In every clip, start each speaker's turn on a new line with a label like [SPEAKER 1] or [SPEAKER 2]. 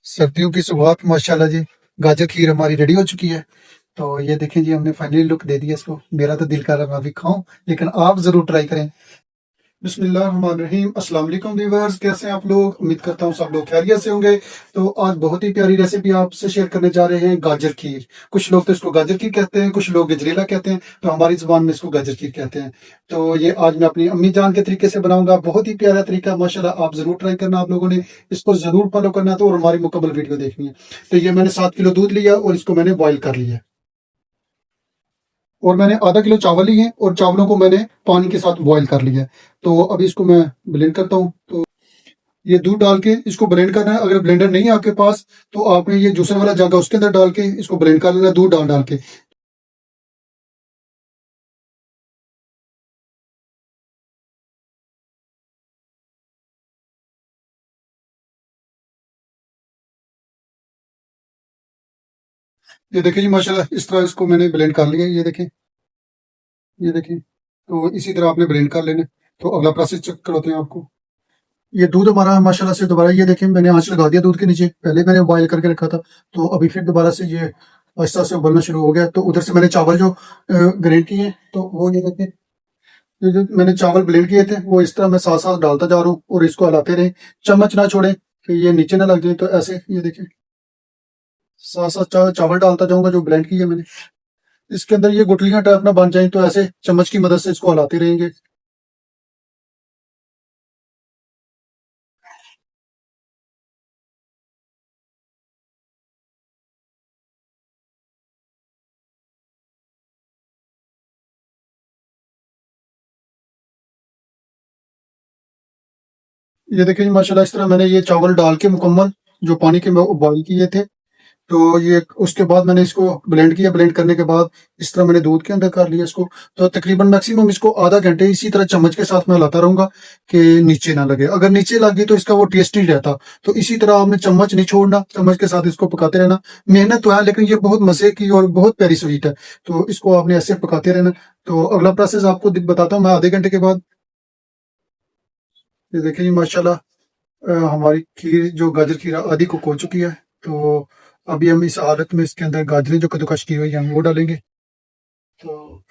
[SPEAKER 1] सर्दियों की शुरुआत माशाल्लाह जी। गाजर खीर हमारी रेडी हो चुकी है। तो ये देखें जी, हमने फाइनली लुक दे दिया इसको। मेरा तो दिल कर रहा है मैं अभी खाऊं, लेकिन आप जरूर ट्राई करें। बिस्मिल्लाहिर्रहमानिर्रहीम। अस्सलाम वालेकुम व्यूअर्स, कैसे हैं आप लोग? उम्मीद करता हूँ सब लोग खैरियत से होंगे। तो आज बहुत ही प्यारी रेसिपी आपसे शेयर करने जा रहे हैं, गाजर खीर। कुछ लोग तो इसको गाजर खीर कहते हैं, कुछ लोग गजरेला कहते हैं, तो हमारी जुबान में इसको गाजर खीर कहते हैं। तो ये आज मैं अपनी अम्मी जान के तरीके से बनाऊंगा। बहुत ही प्यारा तरीका माशाल्लाह, आप जरूर ट्राई करना। आप लोगों ने इसको जरूर फॉलो करना है तो, और हमारी मुकम्मल वीडियो देखनी है। तो ये मैंने 7 किलो दूध लिया और इसको मैंने बॉईल कर लिया। और मैंने आधा किलो चावल लिए हैं और चावलों को मैंने पानी के साथ बॉईल कर लिया है। तो अभी इसको मैं ब्लेंड करता हूँ। तो ये दूध डाल के इसको ब्लेंड करना है। अगर ब्लेंडर नहीं है आपके पास तो आपने ये जूसर वाला जग है उसके अंदर डाल के इसको ब्लेंड कर लेना है, दूध डाल डाल के। ये देखिए जी, माशाल्लाह इस तरह इसको मैंने ब्लेंड कर लिया है। ये देखें, ये देखें। तो इसी तरह आपने ब्लेंड कर लेना है। तो अगला प्रोसेस चेक करते हैं आपको। ये दूध हमारा माशाल्लाह से दोबारा, ये देखें मैंने आंच लगा दिया दूध के नीचे। पहले मैंने बॉयल करके रखा था, तो अभी फिर दोबारा से ये आहिस्ता से उबलना शुरू हो गया। तो उधर से मैंने चावल जो ग्राइंड किए हैं, तो वो ये देखें। ये जो मैंने चावल ब्लेंड किए थे वो इस तरह मैं साथ साथ डालता जा रहा हूँ और इसको हलाते रहे। चम्मच ना छोड़े कि ये नीचे ना लग जाए। तो ऐसे ये देखें, साथ साथ चावल डालता जाऊंगा जो ब्लेंड किया मैंने। इसके अंदर ये गुठलियां टाइप ना बन जाए, तो ऐसे चम्मच की मदद से इसको हलाते रहेंगे। ये देखिए जी, माशाल्लाह इस तरह मैंने ये चावल डाल के मुकम्मल जो पानी के बॉईल किए थे, तो ये उसके बाद मैंने इसको ब्लेंड किया। ब्लेंड करने के बाद इस तरह मैंने दूध के अंदर कर लिया इसको। तो तकरीबन मैक्सिमम इसको आधा घंटे इसी तरह चम्मच के साथ मैं हिलाता रहूंगा कि नीचे ना लगे। अगर नीचे लग गई तो इसका वो टेस्ट नहीं रहता। तो इसी तरह आपने चम्मच नहीं छोड़ना, चम्मच के साथ इसको पकाते रहना। मेहनत तो है लेकिन ये बहुत मजे की और बहुत प्यारी स्वीट है। तो इसको आपने ऐसे पकाते रहना। तो अगला प्रोसेस आपको बताता हूँ मैं आधे घंटे के बाद। ये देखिए जी, माशाल्लाह हमारी खीर जो गाजर खीर आधी कुक हो चुकी है। तो अभी हम इस हालत में इसके अंदर गाजरें जो कद्दूकस की हुई हैं वो डालेंगे। तो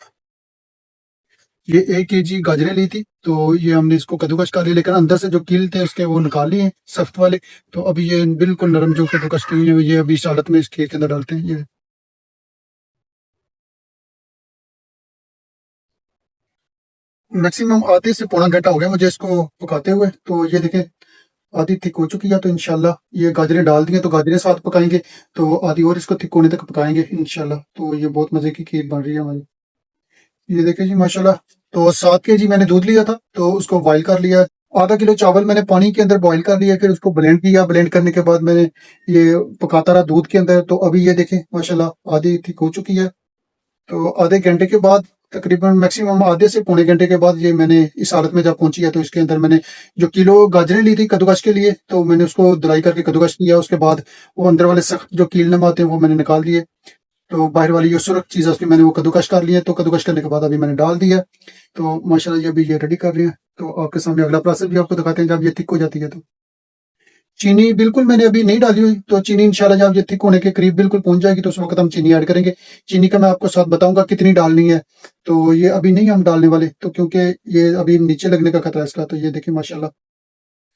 [SPEAKER 1] ये 1 kg गाजरें ली थी, तो ये हमने इसको कद्दूकस कर लिया, लेकिन अंदर से जो कील थे उसके वो निकाल लिए सख्त वाले। तो अभी ये बिल्कुल नरम जो कद्दूकस की हुई है ये अभी इस हालत में इस खीर के अंदर डालते हैं। ये मैक्सिमम आधे से पौना घंटा हो गया मुझे इसको पकाते हुए। तो ये देखें आधी थिक हो चुकी है। तो इंशाल्लाह ये गाजरें डाल दी हैं तो गाजरें साथ पकाएंगे। तो आधी और इसको थिक होने तक पकाएंगे इंशाल्लाह। तो ये बहुत मजे की खीर बन रही है हमारी। ये देखिए जी, माशाल्लाह। तो 7 kg मैंने दूध लिया था तो उसको बॉईल कर लिया। आधा किलो चावल मैंने पानी के अंदर बॉईल कर लिया, फिर उसको ब्लेंड किया। ब्लेंड करने के बाद मैंने ये पकाता रहा दूध के अंदर। तो अभी ये देखें माशाल्लाह आधी ठीक हो चुकी है। तो आधे घंटे के बाद, तकरीबन मैक्सिमम आधे से पौने घंटे के बाद ये मैंने इस हालत में जब पहुंची है, तो इसके अंदर मैंने जो किलो गाजरें ली थी कद्दूकस के लिए, तो मैंने उसको धुलाई करके कद्दूकस किया। उसके बाद वो अंदर वाले सख्त जो कील नम आते हैं वो मैंने निकाल दिए। तो बाहर वाली जो सुरख चीज़ है उसकी मैंने वो कद्दूकस कर लिया। तो कद्दूकस करने के बाद अभी मैंने डाल दिया। तो माशाल्लाह ये अभी ये रेडी कर रहे हैं। तो आपके सामने अगला प्रोसेस भी आपको दिखाते हैं जब ये थिक हो जाती है। तो चीनी बिल्कुल मैंने अभी नहीं डाली हुई। तो चीनी इंशाल्लाह जब ये थिक होने के करीब बिल्कुल पहुंच जाएगी तो उस वक्त हम चीनी ऐड करेंगे। चीनी का मैं आपको साथ बताऊंगा कितनी डालनी है। तो ये अभी नहीं हम डालने वाले, तो क्योंकि ये अभी नीचे लगने का खतरा है इसका। तो ये देखिए माशाल्लाह,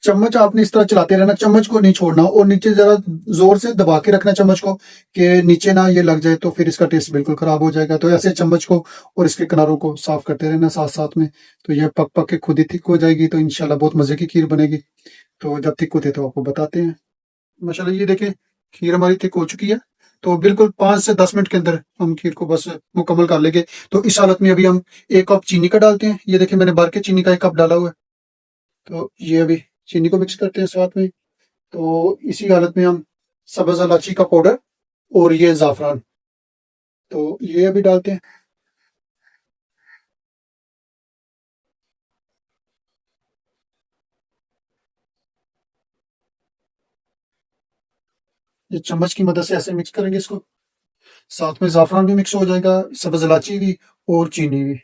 [SPEAKER 1] चम्मच आपने इस तरह चलाते रहना, चम्मच को नहीं छोड़ना और नीचे जरा जोर से दबा के रखना चम्मच को कि नीचे ना ये लग जाए, तो फिर इसका टेस्ट बिल्कुल खराब हो जाएगा। तो ऐसे चम्मच को और इसके किनारों को साफ करते रहना साथ साथ में। तो ये पक पक के खुद ही थिक हो जाएगी। तो इंशाल्लाह बहुत मजे की खीर बनेगी। तो जब थिक होती है तो आपको बताते हैं। माशाल्लाह ये देखें खीर हमारी थिक हो चुकी है। तो बिल्कुल 5 से 10 मिनट के अंदर हम खीर को बस मुकम्मल कर लेंगे। तो इस हालत में अभी हम 1 कप चीनी का डालते हैं। ये देखें मैंने भर के चीनी का 1 कप डाला हुआ है। तो ये अभी चीनी को मिक्स करते हैं साथ में। तो इसी हालत में हम सब्ज इलायची का पाउडर और ये ज़ाफ़रान, तो ये अभी डालते हैं। ये चम्मच की मदद से ऐसे मिक्स करेंगे इसको। साथ में ज़ाफ़रान भी मिक्स हो जाएगा, सब्ज इलायची भी और चीनी भी।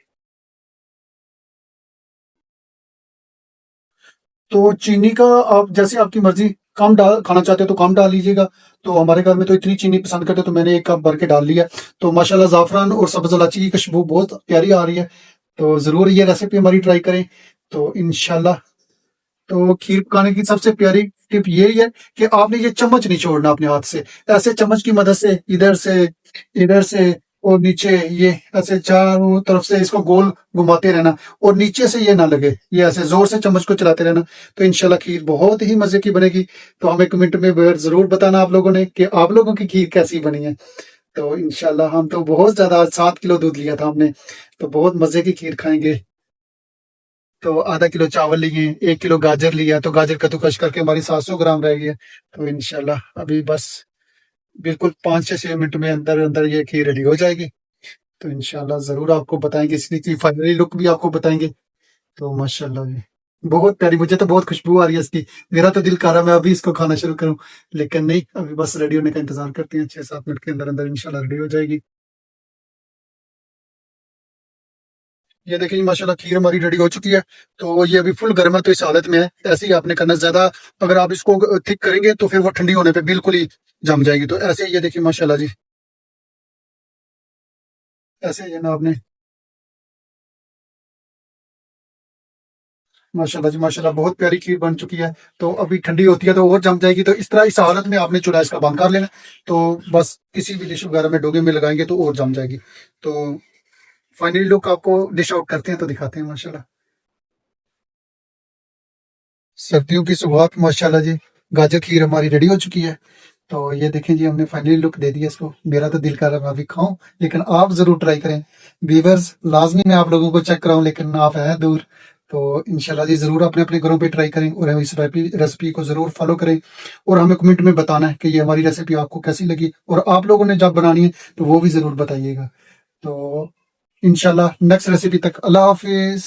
[SPEAKER 1] तो चीनी का आप जैसे आपकी मर्जी, कम डाल खाना चाहते हो तो कम डाल लीजिएगा। तो हमारे घर में तो इतनी चीनी पसंद करते, तो मैंने एक कप भर के डाल लिया। तो माशाल्लाह ज़ाफ़रान और सब्ज़ इलायची की खुशबू बहुत प्यारी आ रही है। तो ज़रूर ये रेसिपी हमारी ट्राई करें। तो इंशाल्लाह, तो खीर पकाने की सबसे प्यारी टिप यही है कि आपने ये चम्मच नहीं छोड़ना अपने हाथ से। ऐसे चम्मच की मदद से इधर से और नीचे, ये ऐसे चारों तरफ से इसको गोल घुमाते रहना, और नीचे से ये ना लगे, ये ऐसे जोर से चम्मच को चलाते रहना। तो इंशाल्लाह खीर बहुत ही मजे की बनेगी। तो हमें कमेंट में जरूर बताना आप लोगों ने कि आप लोगों की खीर कैसी बनी है। तो इंशाल्लाह, हम तो बहुत ज्यादा, 7 किलो दूध लिया था हमने, तो बहुत मजे की खीर खाएंगे। तो आधा किलो चावल लिए, 1 किलो गाजर लिया, तो गाजर कद्दूकस करके हमारी 700 ग्राम रह गई है। तो इंशाल्लाह अभी बस बिल्कुल 5 से 6 मिनट में अंदर अंदर ये खीर रेडी हो जाएगी। तो इंशाल्लाह जरूर आपको बताएंगे, इसकी फाइनली लुक भी आपको बताएंगे। तो माशाल्लाह जी, बहुत प्यारी, मुझे तो बहुत खुशबू आ रही है इसकी। मेरा तो दिल कर रहा है मैं अभी इसको खाना शुरू करूं, लेकिन नहीं, अभी बस रेडी होने का इंतजार करते हैं। 6-7 मिनट के अंदर अंदर इंशाल्लाह रेडी हो जाएगी। ये देखिए माशाल्लाह खीर हमारी रेडी हो चुकी है। तो ये अभी फुल गर्म है, तो इस हालत में है। ऐसे ही आपने करना, ज्यादा अगर आप इसको थिक करेंगे तो फिर वो ठंडी होने पे बिल्कुल ही जम जाएगी। तो ऐसे ही ये देखिए माशाल्लाह जी, ऐसे ही है ना आपने, माशाल्लाह जी माशाल्लाह, बहुत प्यारी खीर बन चुकी है। तो अभी ठंडी होती है तो और जम जाएगी। तो इस तरह, इस हालत में आपने चूल्हा इसका बंद कर लेना। तो बस किसी भी डिश वगैरह में, डोगे में लगाएंगे तो और जम जाएगी। तो फाइनली लुक आपको डिश आउट करते हैं तो दिखाते हैं माशाल्लाह। सर्दियों की शुरुआत माशाल्लाह जी, गाजर खीर हमारी रेडी हो चुकी है। तो ये देखें जी, हमने फाइनली लुक दे दिया इसको। मेरा तो दिल कर रहा है मैं अभी खाऊं, लेकिन आप जरूर ट्राई करें। व्यूअर्स, लाजमी मैं आप लोगों को चेक कराऊं, लेकिन आप हैं दूर। तो इंशाल्लाह जी जरूर अपने अपने घरों पे ट्राई करें, और इस रेसिपी को जरूर फॉलो करें। और हमें कमेंट में बताना है कि ये हमारी रेसिपी आपको कैसी लगी, और आप लोगों ने जब बनानी है तो वो भी जरूर बताइएगा। तो इंशाल्लाह नेक्स्ट रेसिपी तक, अल्लाह हाफिज।